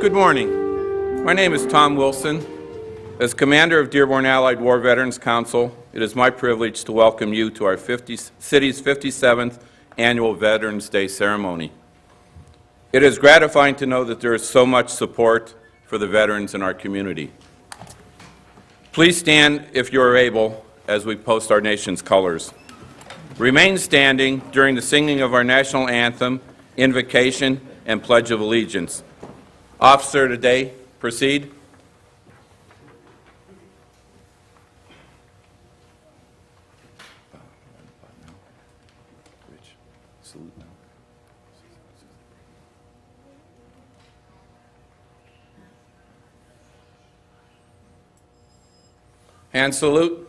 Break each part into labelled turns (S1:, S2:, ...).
S1: Good morning. My name is Tom Wilson. As Commander of Dearborn Allied War Veterans Council, it is my privilege to welcome you to our city's 57th Annual Veterans Day ceremony. It is gratifying to know that there is so much support for the veterans in our community. Please stand if you are able as we post our nation's colors. Remain standing during the singing of our national anthem, Invocation, and Pledge of Allegiance. Officer today, proceed. Hand salute.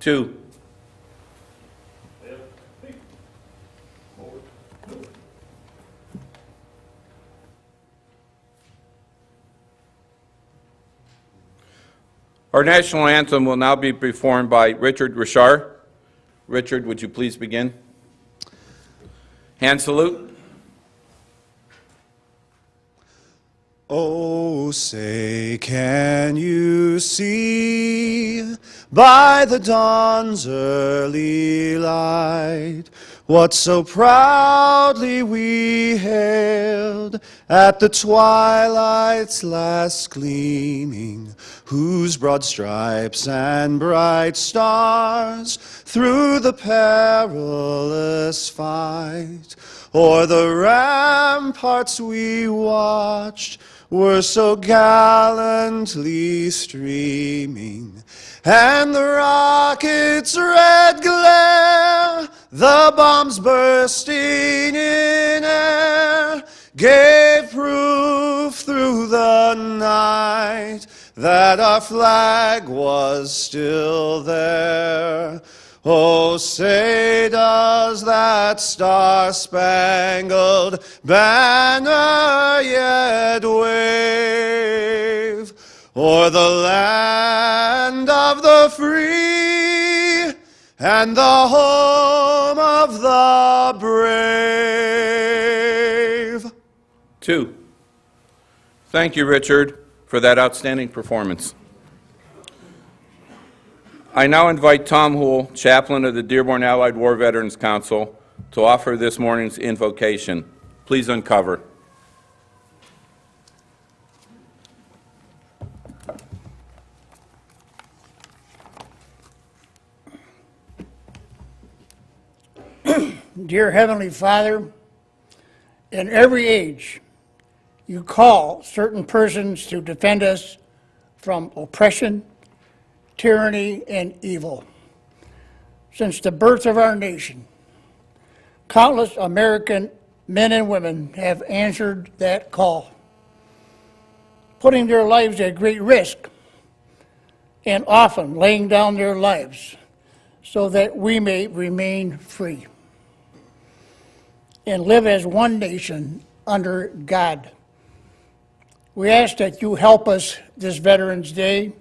S1: Two. Our national anthem will now be performed by Richard Richard. Richard, would you please begin? Hand salute.
S2: Oh, say, can you see by the dawn's early light what so proudly we hailed at the twilight's last gleaming, whose broad stripes and bright stars through the perilous fight o'er the ramparts we watched were so gallantly streaming, and the rocket's red glare, the bombs bursting in air, gave proof through the night that our flag was still there. Oh, say does that star-spangled banner yet wave o'er the land of the free and the home of the brave?
S1: Two. Thank you, Richard, for that outstanding performance. I now invite Tom Houle, Chaplain of the Dearborn Allied War Veterans Council, to offer this morning's invocation. Please uncover.
S3: Dear Heavenly Father, in every age, you call certain persons to defend us from oppression, tyranny, and evil. Since the birth of our nation, countless American men and women have answered that call, putting their lives at great risk and often laying down their lives so that we may remain free and live as one nation under God. We ask that you help us this Veterans Day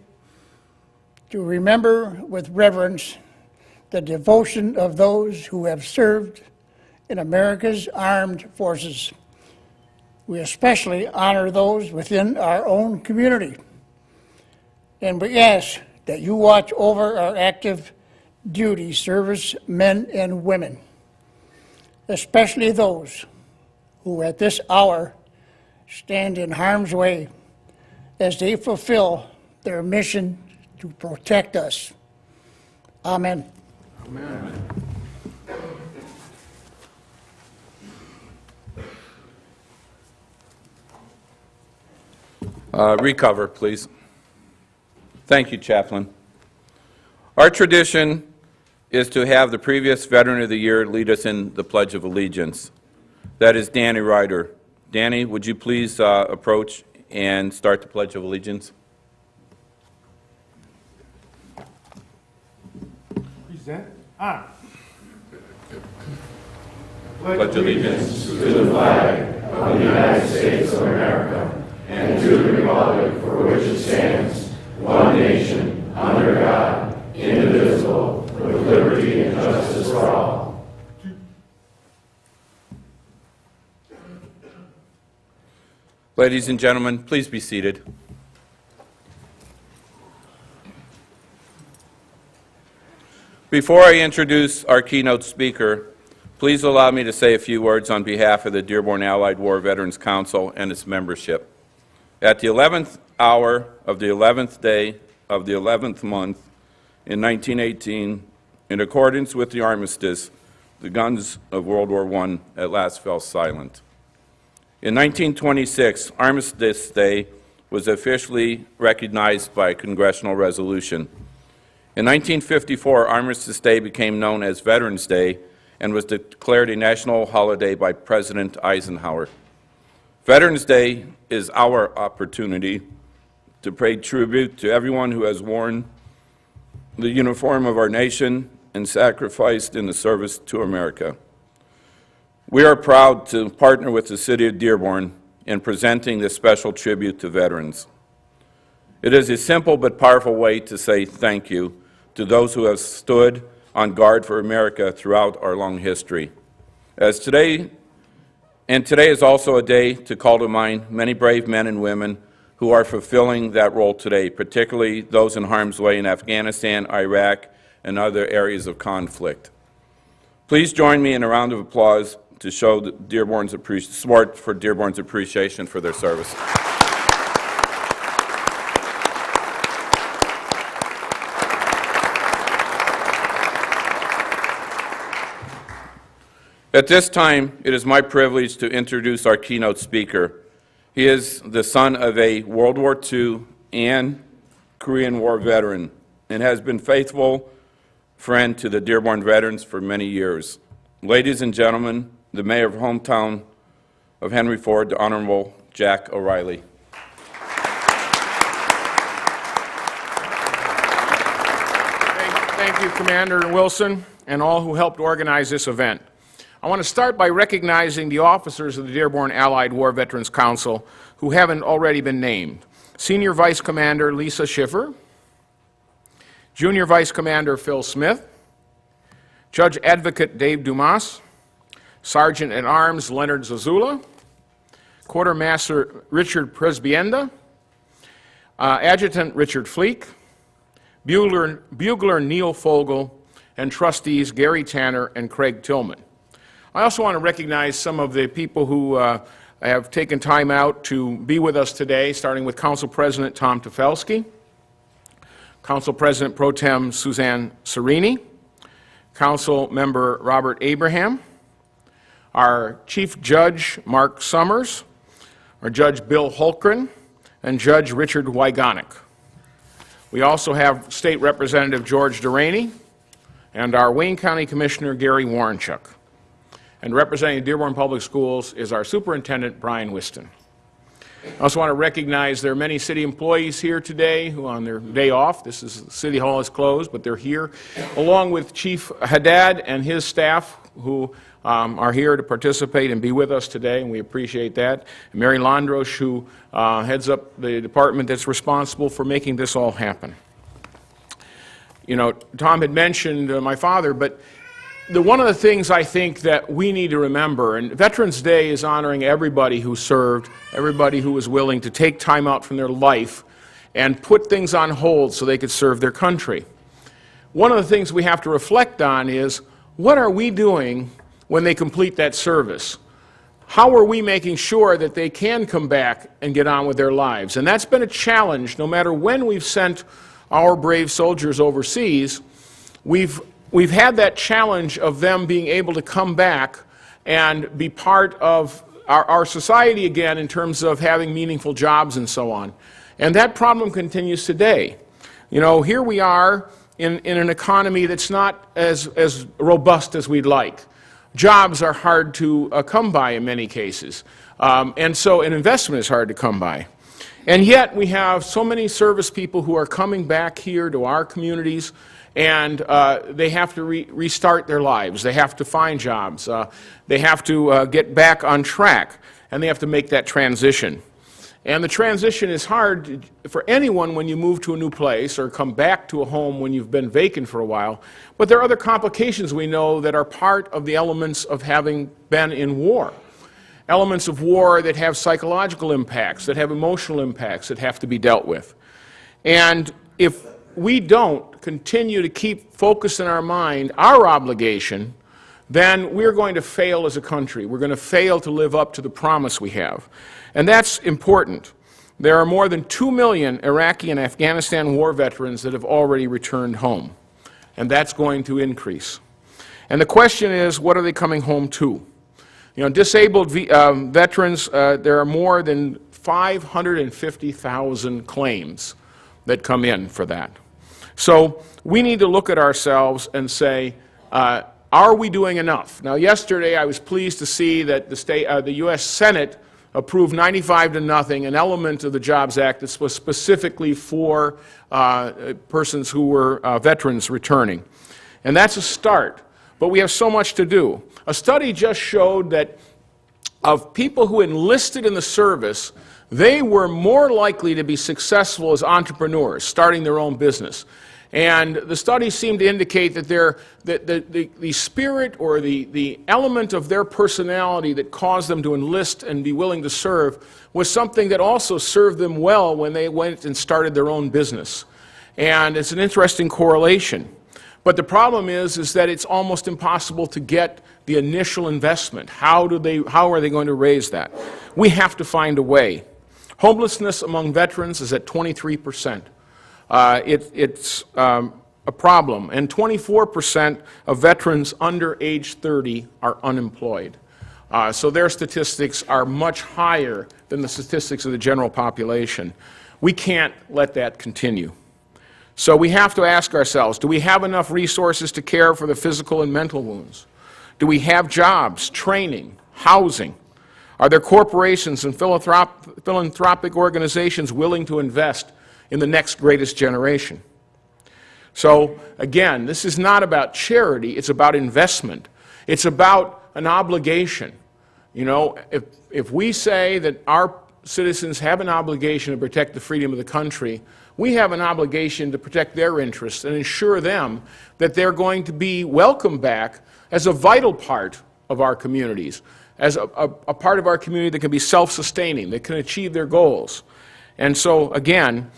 S3: to remember with reverence the devotion of those who have served in America's armed forces. We especially honor those within our own community. And we ask that you watch over our active duty service men and women, especially those who at this hour stand in harm's way as they fulfill their mission to protect us. Amen.
S1: Amen. Recover, please. Thank you, Chaplain. Our tradition is to have the previous Veteran of the Year lead us in the Pledge of Allegiance. That is Danny Ryder. Danny, would you please approach and start the Pledge of Allegiance?
S4: Present
S1: Pledge allegiance Ladies and gentlemen, please be seated. Before I introduce our keynote speaker, please allow me to say a few words on behalf of the Dearborn Allied War Veterans Council and its membership. At the 11th hour of the 11th day of the 11th month in 1918, in accordance with the armistice, the guns of World War I at last fell silent. In 1926, Armistice Day was officially recognized by a congressional resolution. In 1954, Armistice Day became known as Veterans Day and was declared a national holiday by President Eisenhower. Veterans Day is our opportunity to pay tribute to everyone who has worn the uniform of our nation and sacrificed in the service to America. We are proud to partner with the City of Dearborn in presenting this special tribute to veterans. It is a simple but powerful way to say thank you to those who have stood on guard for America throughout our long history. Today is also a day to call to mind many brave men and women who are fulfilling that role today, particularly those in harm's way in Afghanistan, Iraq, and other areas of conflict. Please join me in a round of applause to show support for Dearborn's appreciation for their service. At this time, it is my privilege to introduce our keynote speaker. He is the son of a World War II and Korean War veteran and has been a faithful friend to the Dearborn veterans for many years. Ladies and gentlemen, the mayor of hometown of Henry Ford, the Honorable Jack O'Reilly.
S4: Thank you, Commander Wilson, and all who helped organize this event. I want to start by recognizing the officers of the Dearborn Allied War Veterans Council who haven't already been named. Senior Vice Commander Lisa Schiffer, Junior Vice Commander Phil Smith, Judge Advocate Dave Dumas, Sergeant at Arms Leonard Zazula, Quartermaster Richard Presbienda, Adjutant Richard Fleek, Bugler Neil Fogel, and Trustees Gary Tanner and Craig Tillman. I also want to recognize some of the people who have taken time out to be with us today, starting with Council President Tom Tefelsky, Council President Pro Tem Suzanne Serini, Council Member Robert Abraham, our Chief Judge Mark Summers, our Judge Bill Holkren, and Judge Richard Wygonik. We also have State Representative George Deraney and our Wayne County Commissioner Gary Warrenchuk. And representing Dearborn Public Schools is our Superintendent Brian Whiston. I also want to recognize there are many city employees here today who on their day off. City Hall is closed, but they're here, along with Chief Haddad and his staff who are here to participate and be with us today, and we appreciate that. And Mary Londrosh, who heads up the department that's responsible for making this all happen. You know, Tom had mentioned my father, but one of the things I think that we need to remember, and Veterans Day is honoring everybody who served, everybody who was willing to take time out from their life and put things on hold so they could serve their country. One of the things we have to reflect on is, what are we doing when they complete that service? How are we making sure that they can come back and get on with their lives? And that's been a challenge. No matter when we've sent our brave soldiers overseas, we've had that challenge of them being able to come back and be part of our society again in terms of having meaningful jobs and so on. And that problem continues today. You know, here we are in an economy that's not as robust as we'd like. Jobs are hard to come by in many cases. And so an investment is hard to come by. And yet we have so many service people who are coming back here to our communities and they have to restart their lives. They have to find jobs. They have to get back on track, and they have to make that transition. And the transition is hard for anyone when you move to a new place or come back to a home when you've been vacant for a while. But there are other complications we know that are part of the elements of having been in war. Elements of war that have psychological impacts, that have emotional impacts that have to be dealt with. And if we don't continue to keep focused in our mind our obligation, then we're going to fail as a country. We're going to fail to live up to the promise we have. And that's important. There are more than 2 million Iraqi and Afghanistan war veterans that have already returned home. And that's going to increase. And the question is, what are they coming home to? You know, disabled veterans, there are more than 550,000 claims that come in for that. So we need to look at ourselves and say, are we doing enough? Now, yesterday I was pleased to see that the U.S. Senate approved 95-0 an element of the Jobs Act that was specifically for persons who were veterans returning. And that's a start, but we have so much to do. A study just showed that of people who enlisted in the service, they were more likely to be successful as entrepreneurs, starting their own business. And the study seemed to indicate that the spirit or the element of their personality that caused them to enlist and be willing to serve was something that also served them well when they went and started their own business. And it's an interesting correlation. But the problem is that it's almost impossible to get the initial investment. How are they going to raise that? We have to find a way. Homelessness among veterans is at 23%. It's a problem, and 24% of veterans under age 30 are unemployed. So their statistics are much higher than the statistics of the general population. We can't let that continue. So we have to ask ourselves, do we have enough resources to care for the physical and mental wounds? Do we have jobs, training, housing? Are there corporations and philanthropic organizations willing to invest in the next greatest generation? So, again, this is not about charity, it's about investment. It's about an obligation. You know, if we say that our citizens have an obligation to protect the freedom of the country, we have an obligation to protect their interests and ensure them that they're going to be welcomed back as a vital part of our communities, as a part of our community that can be self-sustaining, that can achieve their goals. And so, again,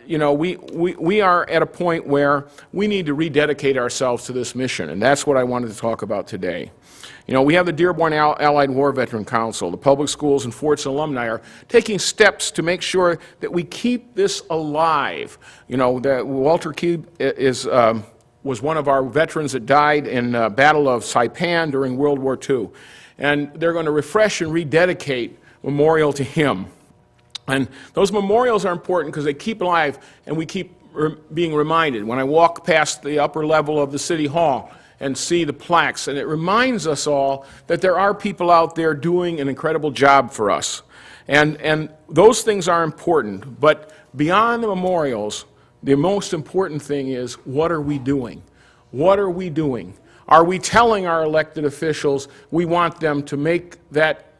S4: you know, we are at a point where we need to rededicate ourselves to this mission, and that's what I wanted to talk about today. You know, we have the Dearborn Allied War Veteran Council. The public schools and Forts alumni are taking steps to make sure that we keep this alive. You know, Walter Keeb was one of our veterans that died in the Battle of Saipan during World War II. And they're going to refresh and rededicate memorial to him. And those memorials are important because they keep alive and we keep being reminded. When I walk past the upper level of the City Hall and see the plaques, and it reminds us all that there are people out there doing an incredible job for us. And those things are important, but beyond the memorials, the most important thing is, what are we doing? What are we doing? Are we telling our elected officials we want them to make that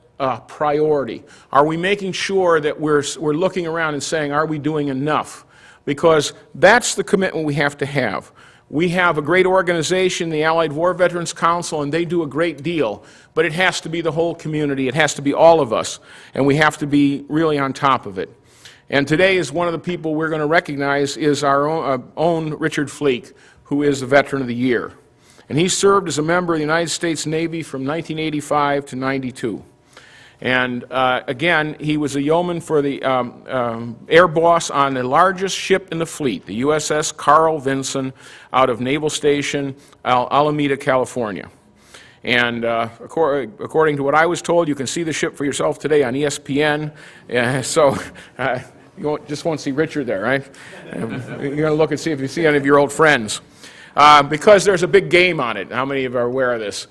S4: priority? Are we making sure that we're looking around and saying, are we doing enough? Because that's the commitment we have to have. We have a great organization, the Allied War Veterans Council, and they do a great deal, but it has to be the whole community. It has to be all of us, and we have to be really on top of it. And today is one of the people we're going to recognize is our own Richard Fleek, who is the Veteran of the Year. And he served as a member of the United States Navy from 1985 to 92. And again, he was a yeoman for the air boss on the largest ship in the fleet, the USS Carl Vinson, out of Naval Station, Alameda, California. And according to what I was told, you can see the ship for yourself today on ESPN. So you just won't see Richard there, right? You're going to look and see if you see any of your old friends. Because there's a big game on it. How many of you are aware of this?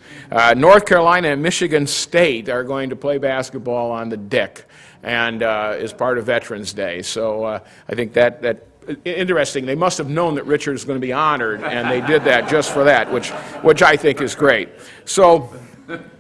S4: North Carolina and Michigan State are going to play basketball on the deck and as part of Veterans Day. So I think that interesting. They must have known that Richard is going to be honored, and they did that just for that, which I think is great. So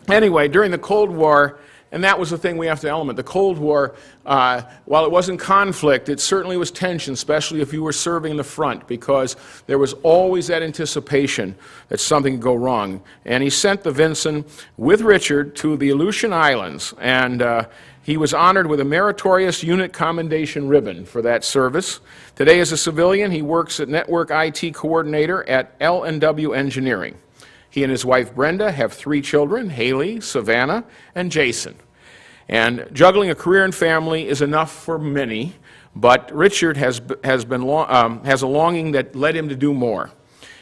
S4: anyway, during the Cold War, and that was the thing we have to element. The Cold War, while it wasn't conflict, it certainly was tension, especially if you were serving in the front, because there was always that anticipation that something could go wrong. And he sent the Vinson with Richard to the Aleutian Islands, and he was honored with a meritorious unit commendation ribbon for that service. Today, as a civilian, he works as Network IT Coordinator at L&W Engineering. He and his wife Brenda have 3 children, Haley, Savannah, and Jason. And juggling a career and family is enough for many, but Richard has a longing that led him to do more.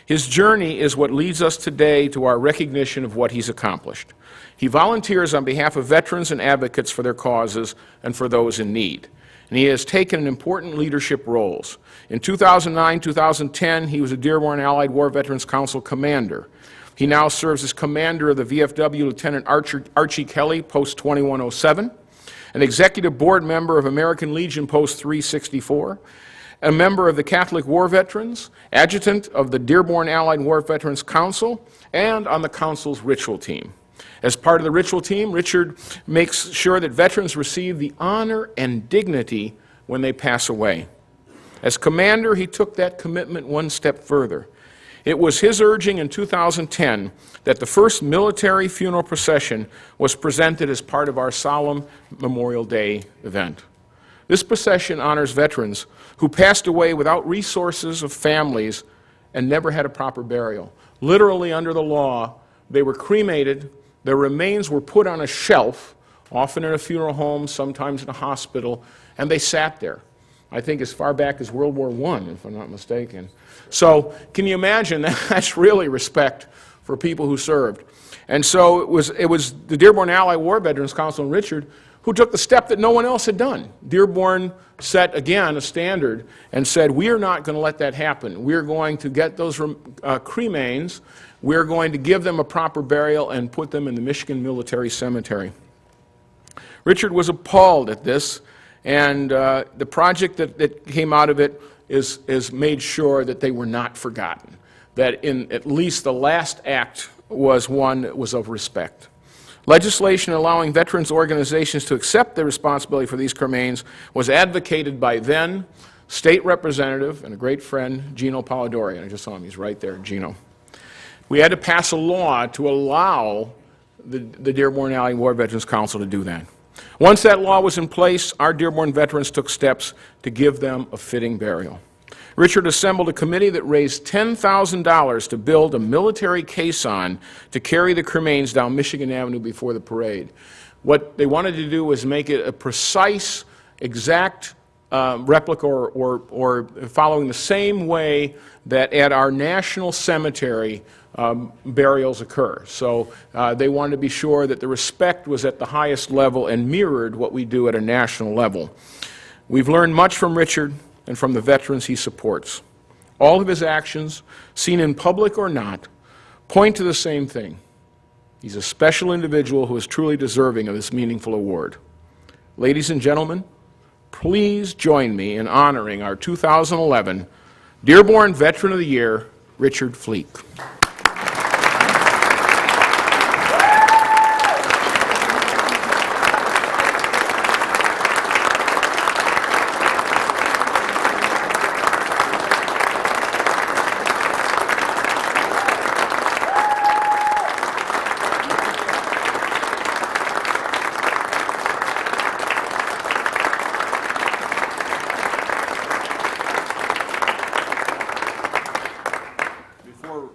S4: His journey is what leads us today to our recognition of what he's accomplished. He volunteers on behalf of veterans and advocates for their causes and for those in need. And he has taken important leadership roles. In 2009-2010, he was a Dearborn Allied War Veterans Council commander. He now serves as commander of the VFW Lieutenant Archie Kelly, Post 2107, an executive board member of American Legion Post 364, a member of the Catholic War Veterans, adjutant of the Dearborn Allied War Veterans Council, and on the council's ritual team. As part of the ritual team, Richard makes sure that veterans receive the honor and dignity when they pass away. As commander, he took that commitment one step further. It was his urging in 2010 that the first military funeral procession was presented as part of our solemn Memorial Day event. This procession honors veterans who passed away without resources of families and never had a proper burial. Literally, under the law, they were cremated, their remains were put on a shelf, often in a funeral home, sometimes in a hospital, and they sat there. I think as far back as World War I, if I'm not mistaken. So can you imagine? That's really respect for people who served. And so it was the Dearborn Allied War Veterans Council and Richard who took the step that no one else had done. Dearborn set, again, a standard and said, we are not going to let that happen. We're going to get those cremains, we're going to give them a proper burial and put them in the Michigan Military Cemetery. Richard was appalled at this, and the project that came out of it is made sure that they were not forgotten, that in at least the last act was one that was of respect. Legislation allowing veterans organizations to accept the responsibility for these cremains was advocated by then State Representative and a great friend, Gino Polidori. I just saw him, he's right there, Gino. We had to pass a law to allow the Dearborn Allied War Veterans Council to do that. Once that law was in place, our Dearborn veterans took steps to give them a fitting burial. Richard assembled a committee that raised $10,000 to build a military caisson to carry the cremains down Michigan Avenue before the parade. What they wanted to do was make it a precise, exact replica or following the same way that at our national cemetery burials occur. So they wanted to be sure that the respect was at the highest level and mirrored what we do at a national level. We've learned much from Richard and from the veterans he supports. All of his actions, seen in public or not, point to the same thing. He's a special individual who is truly deserving of this meaningful award. Ladies and gentlemen, please join me in honoring our 2011 Dearborn Veteran of the Year, Richard Fleek.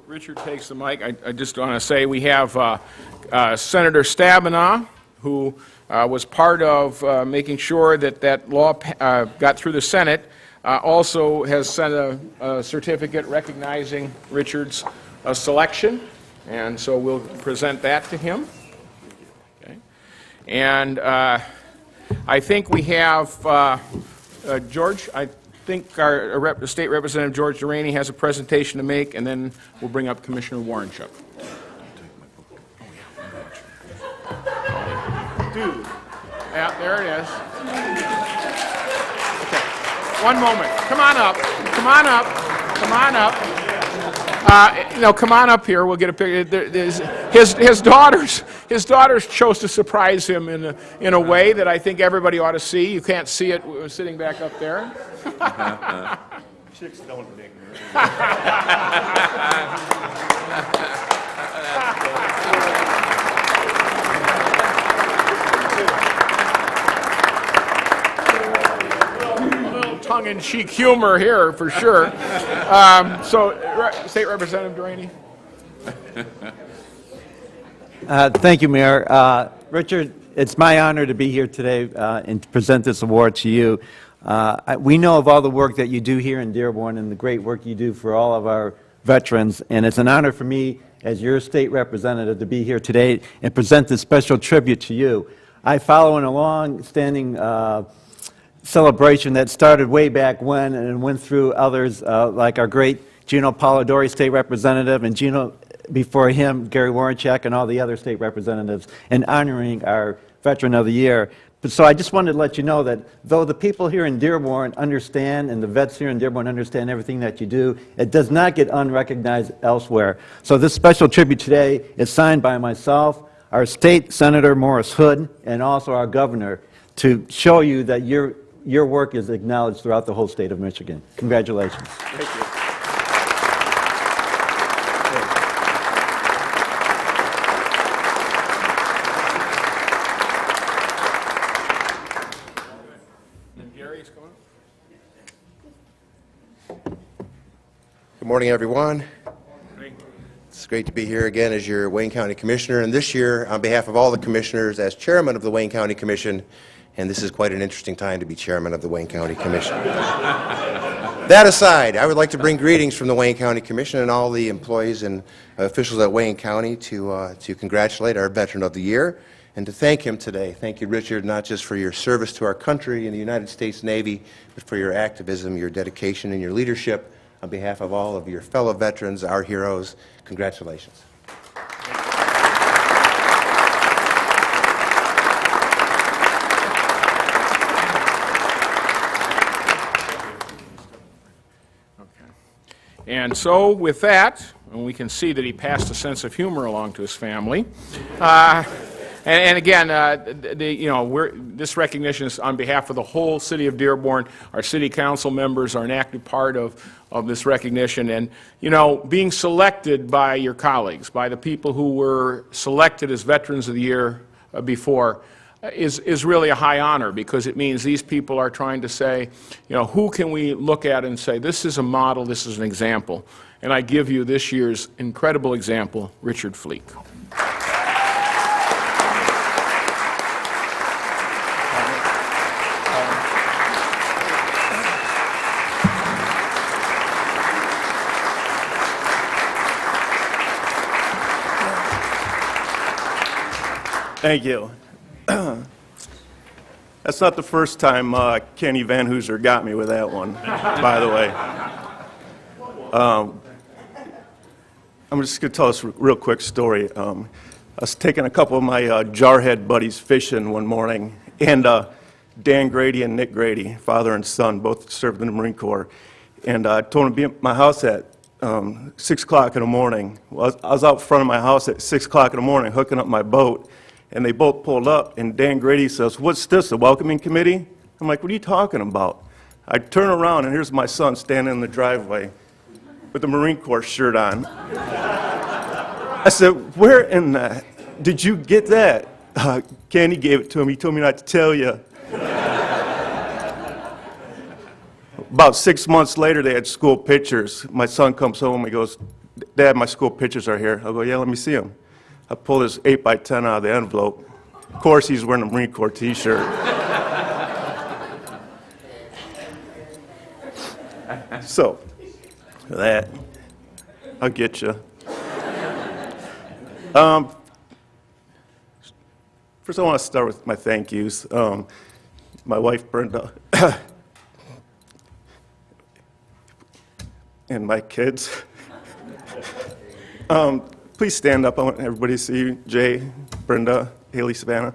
S4: Richard takes the mic, I just want to say we have Senator Stabenow, who was part of making sure that that law got through the Senate, also has sent a certificate recognizing Richard's selection, and so we'll present that to him. Okay. And I think we have George. I think our State Representative George Duraney has a presentation to make, and then we'll bring up Commissioner Warrenchuk. Dude. Yeah, there it is. Okay. One moment. Come on up. Come on up. Come on up. Come on up here. We'll get a picture. His daughters chose to surprise him in a way that I think everybody ought to see. You can't see it sitting back up there.
S2: Chicks don't dig me.
S4: Tongue-in-cheek humor here, for sure. State Representative Duraney.
S5: Thank you, Mayor. Richard, it's my honor to be here today and to present this award to you. We know of all the work that you do here in Dearborn and the great work you do for all of our veterans, and it's an honor for me as your state representative to be here today and present this special tribute to you. I follow in a long-standing celebration that started way back when and went through others like our great Gino Polidori, state representative, and Gino, before him, Gary Warrenchak, and all the other state representatives, and honoring our Veteran of the Year. So I just wanted to let you know that though the people here in Dearborn understand, and the vets here in Dearborn understand everything that you do, it does not get unrecognized elsewhere. So this special tribute today is signed by myself, our State Senator Morris Hood, and also our Governor, to show you that your work is acknowledged throughout the whole state of Michigan. Congratulations.
S2: Thank you.
S4: Gary's coming.
S6: Good morning, everyone. It's great to be here again as your Wayne County Commissioner, and this year, on behalf of all the commissioners, as Chairman of the Wayne County Commission, and this is quite an interesting time to be Chairman of the Wayne County Commission. That aside, I would like to bring greetings from the Wayne County Commission and all the employees and officials at Wayne County to congratulate our Veteran of the Year and to thank him today. Thank you, Richard, not just for your service to our country in the United States Navy, but for your activism, your dedication, and your leadership. On behalf of all of your fellow veterans, our heroes, congratulations.
S4: And so, with that, and we can see that he passed a sense of humor along to his family. And again, this recognition is on behalf of the whole city of Dearborn. Our city council members are an active part of this recognition. And, being selected by your colleagues, by the people who were selected as Veterans of the Year before, is really a high honor, because it means these people are trying to say, who can we look at and say, this is a model, this is an example. And I give you this year's incredible example, Richard Fleek.
S2: Thank you. That's not the first time Kenny Van Hooser got me with that one, by the way. I'm just going to tell us a real quick story. I was taking a couple of my jarhead buddies fishing one morning, and Dan Grady and Nick Grady, father and son, both served in the Marine Corps, and I told them to be at my house at 6 o'clock in the morning. Well, I was out front of my house at 6 o'clock in the morning hooking up my boat, and they both pulled up, and Dan Grady says, "What's this, a welcoming committee?" I'm like, "What are you talking about?" I turn around, and here's my son standing in the driveway with the Marine Corps shirt on. I said, "Where in the, did you get that?" Kenny gave it to him. He told me not to tell you. About 6 months later, they had school pictures. My son comes home, he goes, "Dad, my school pictures are here." I go, "Yeah, let me see them." I pulled his 8x10 out of the envelope. Of course, he's wearing a Marine Corps t-shirt. So, that, I'll get you. First, I want to start with my thank yous. My wife, Brenda, and my kids. Please stand up. I want everybody to see you. Jay, Brenda, Haley, Savannah.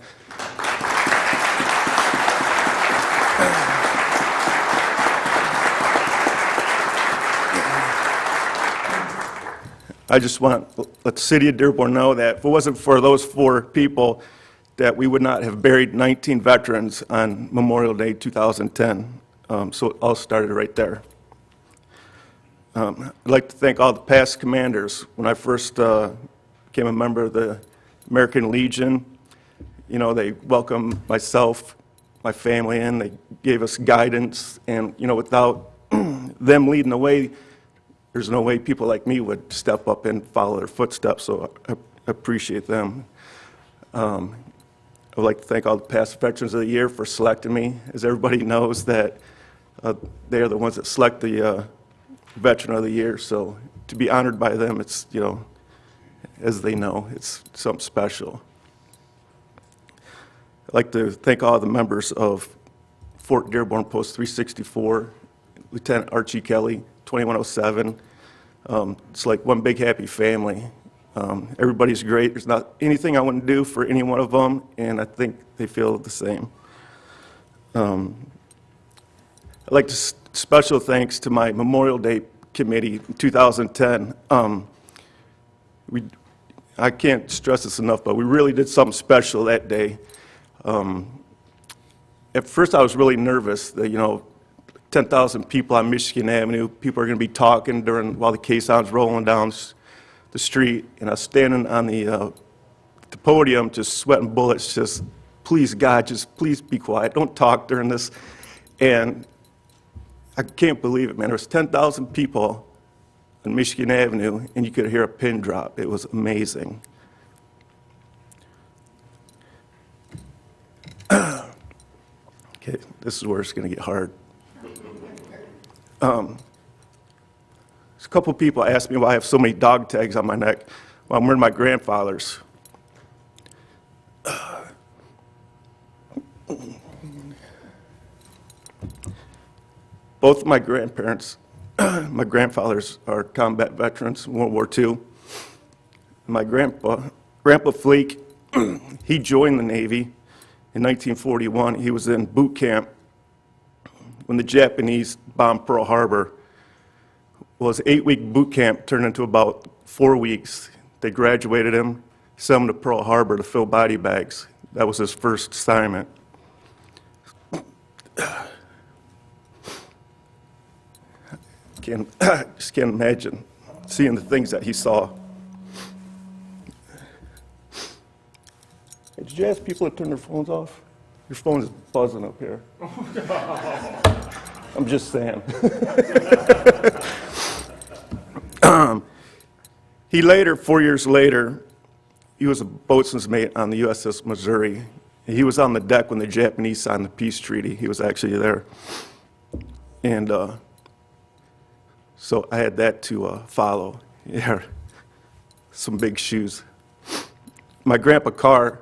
S2: I just want to let the city of Dearborn know that if it wasn't for those 4 people, that we would not have buried 19 veterans on Memorial Day 2010. So it all started right there. I'd like to thank all the past commanders. When I first became a member of the American Legion, you know, they welcomed myself, my family in, they gave us guidance, and, you know, without them leading the way, there's no way people like me would step up and follow their footsteps, so I appreciate them. I'd like to thank all the past Veterans of the Year for selecting me. As everybody knows, that they are the ones that select the Veteran of the Year, so to be honored by them, it's, you know, as they know, it's something special. I'd like to thank all the members of Fort Dearborn Post 364, Lieutenant Archie Kelly, 2107. It's like one big happy family. Everybody's great. There's not anything I wouldn't do for any one of them, and I think they feel the same. I'd like to special thanks to my Memorial Day committee in 2010. I can't stress this enough, but we really did something special that day. At first, I was really nervous that, you know, 10,000 people on Michigan Avenue, people are going to be talking while the caisson's rolling down the street, and I was standing on the podium just sweating bullets, just, please, God, just please be quiet, don't talk during this. And I can't believe it, man. There was 10,000 people on Michigan Avenue, and you could hear a pin drop. It was amazing. Okay, this is where it's going to get hard. A couple people asked me why I have so many dog tags on my neck. Well, I'm wearing my grandfather's. Both of my grandparents, my grandfathers are combat veterans in World War II. My grandpa Fleek, he joined the Navy in 1941. He was in boot camp when the Japanese bombed Pearl Harbor. Well, his 8-week boot camp turned into about 4 weeks. They graduated him, sent him to Pearl Harbor to fill body bags. That was his first assignment. Just can't imagine seeing the things that he saw. Hey, did you ask people to turn their phones off? Your phone is buzzing up here. I'm just saying. He later, 4 years later, he was a boatswain's mate on the USS Missouri. He was on the deck when the Japanese signed the peace treaty. He was actually there. And so I had that to follow. Yeah, some big shoes. My grandpa Carr,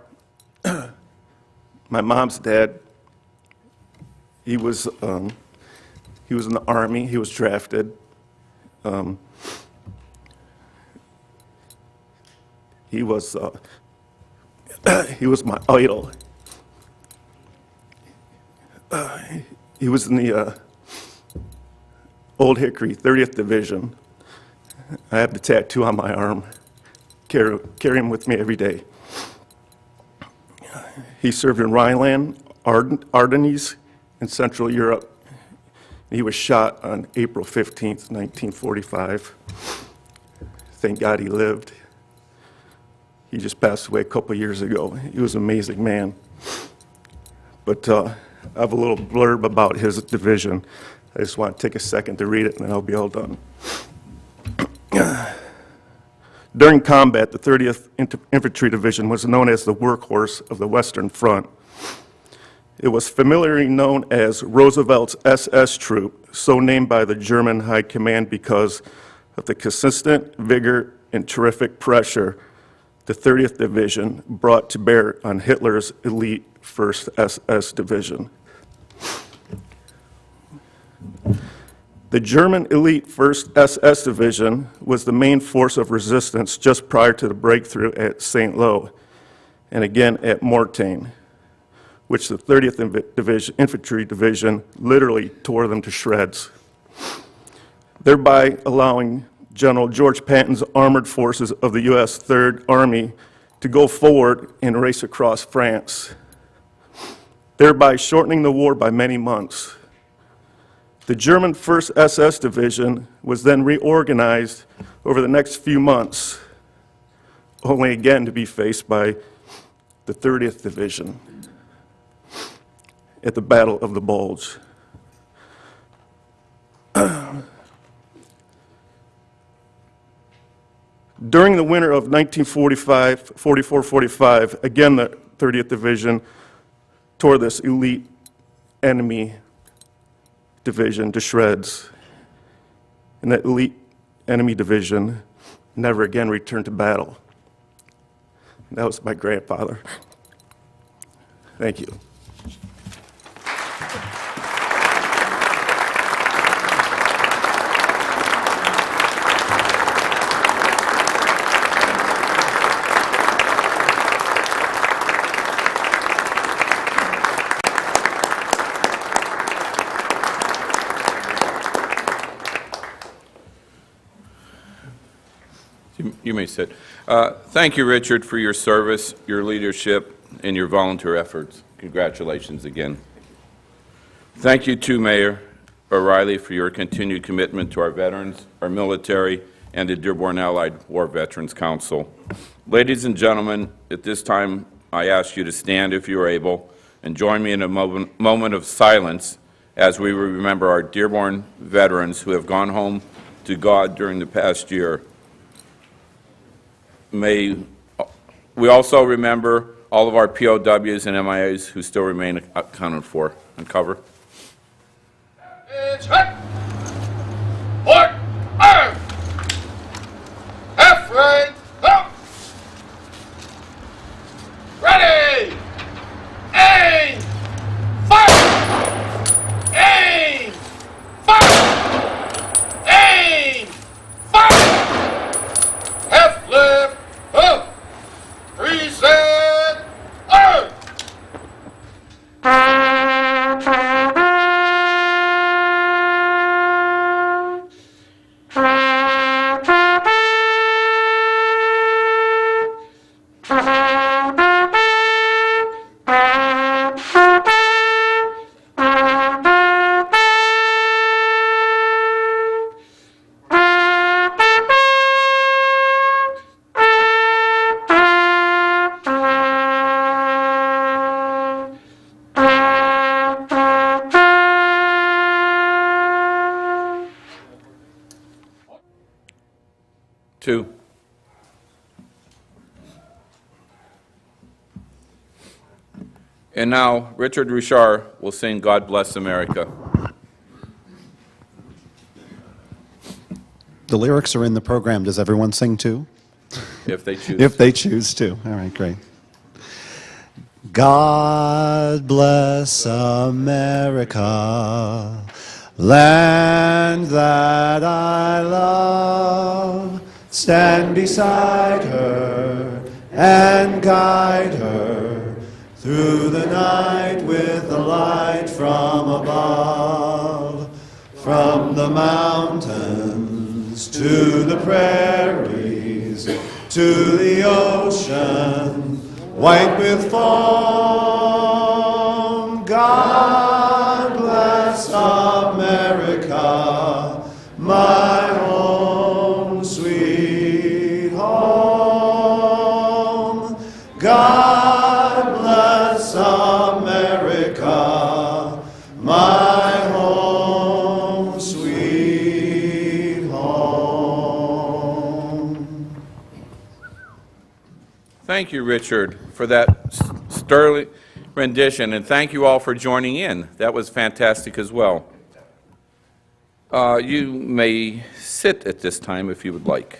S2: my mom's dad, he was in the Army. He was drafted. He was my idol. He was in the Old Hickory 30th Division. I have the tattoo on my arm. Carry him with me every day. He served in Rhineland, Ardennes, and Central Europe. He was shot on April 15th, 1945. Thank God he lived. He just passed away a couple years ago. He was an amazing man. But I have a little blurb about his division. I just want to take a second to read it, and then I'll be all done. During combat, the 30th Infantry Division was known as the workhorse of the Western Front. It was familiarly known as Roosevelt's SS Troop, so named by the German High Command because of the consistent vigor and terrific pressure the 30th Division brought to bear on Hitler's elite 1st SS Division. The German elite 1st SS Division was the main force of resistance just prior to the breakthrough at St. Lo, and again at Mortain, which the 30th Infantry Division literally tore them to shreds, thereby allowing General George Patton's armored forces of the U.S. Third Army to go forward and race across France, thereby shortening the war by many months. The German 1st SS Division was then reorganized over the next few months, only again to be faced by the 30th Division at the Battle of the Bulge. During the winter of 1944-45, again the 30th Division tore this elite enemy division to shreds. And that elite enemy division never again returned to battle. And that was my grandfather. Thank you.
S1: You may sit. Thank you, Richard, for your service, your leadership, and your volunteer efforts. Congratulations again. Thank you, too, Mayor O'Reilly, for your continued commitment to our veterans, our military, and the Dearborn Allied War Veterans Council. Ladies and gentlemen, at this time, I ask you to stand if you are able and join me in a moment of silence as we remember our Dearborn veterans who have gone home to God during the past year. May we also remember all of our POWs and MIAs who still remain accounted for. Uncover.
S7: It's hot. Port arm. Half right. Up. Ready. Aim. Fire. Aim. Fire. Aim. Fire. Half left. Up. Reset. Arm.
S1: Two. And now, Richard Richard will sing God Bless America.
S8: The lyrics are in the program. Does everyone sing too?
S1: If they choose.
S8: If they choose to. All right, great. God bless America, land that I love. Stand beside her and guide her through the night with the light from above. From the mountains to the prairies, to the ocean, white with foam. God bless America, my home, sweet home. God bless America, my home, sweet home.
S1: Thank you, Richard, for that sterling rendition, and thank you all for joining in. That was fantastic as well. You may sit at this time if you would like.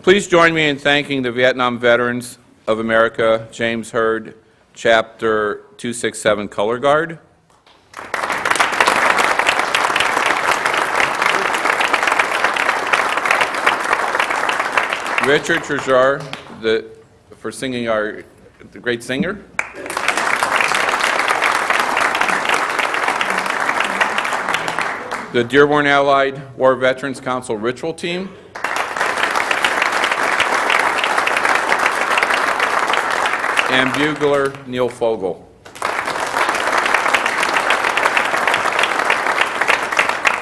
S1: Please join me in thanking the Vietnam Veterans of America, James Hurd, Chapter 267 Color Guard. Richard Trejar, for singing the great singer. the Dearborn Allied War Veterans Council Ritual Team, and bugler Neil Fogel.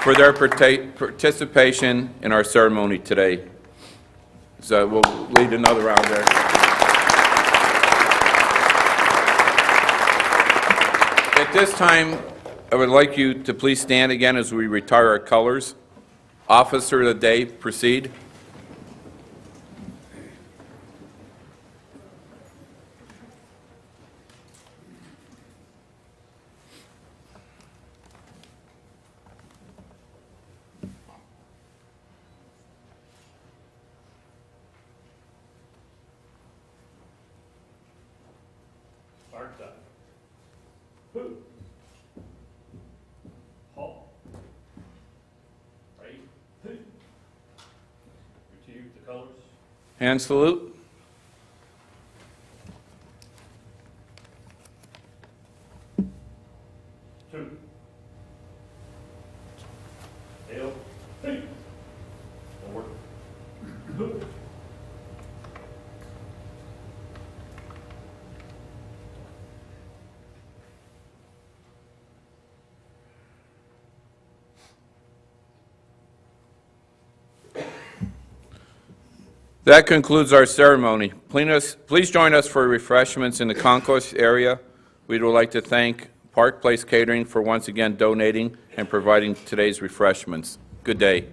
S1: For their participation in our ceremony today. So we'll lead another round there. At this time, I would like you to please stand again as we retire our colors. Officer of the day, proceed.
S9: Start time. Who? Halt. Right. Who? Retrieve the colors.
S1: Hand salute.
S9: Two. Hail. Hey. Forward. Who?
S1: That concludes our ceremony. Please join us for refreshments in the concourse area. We would like to thank Park Place Catering for once again donating and providing today's refreshments. Good day.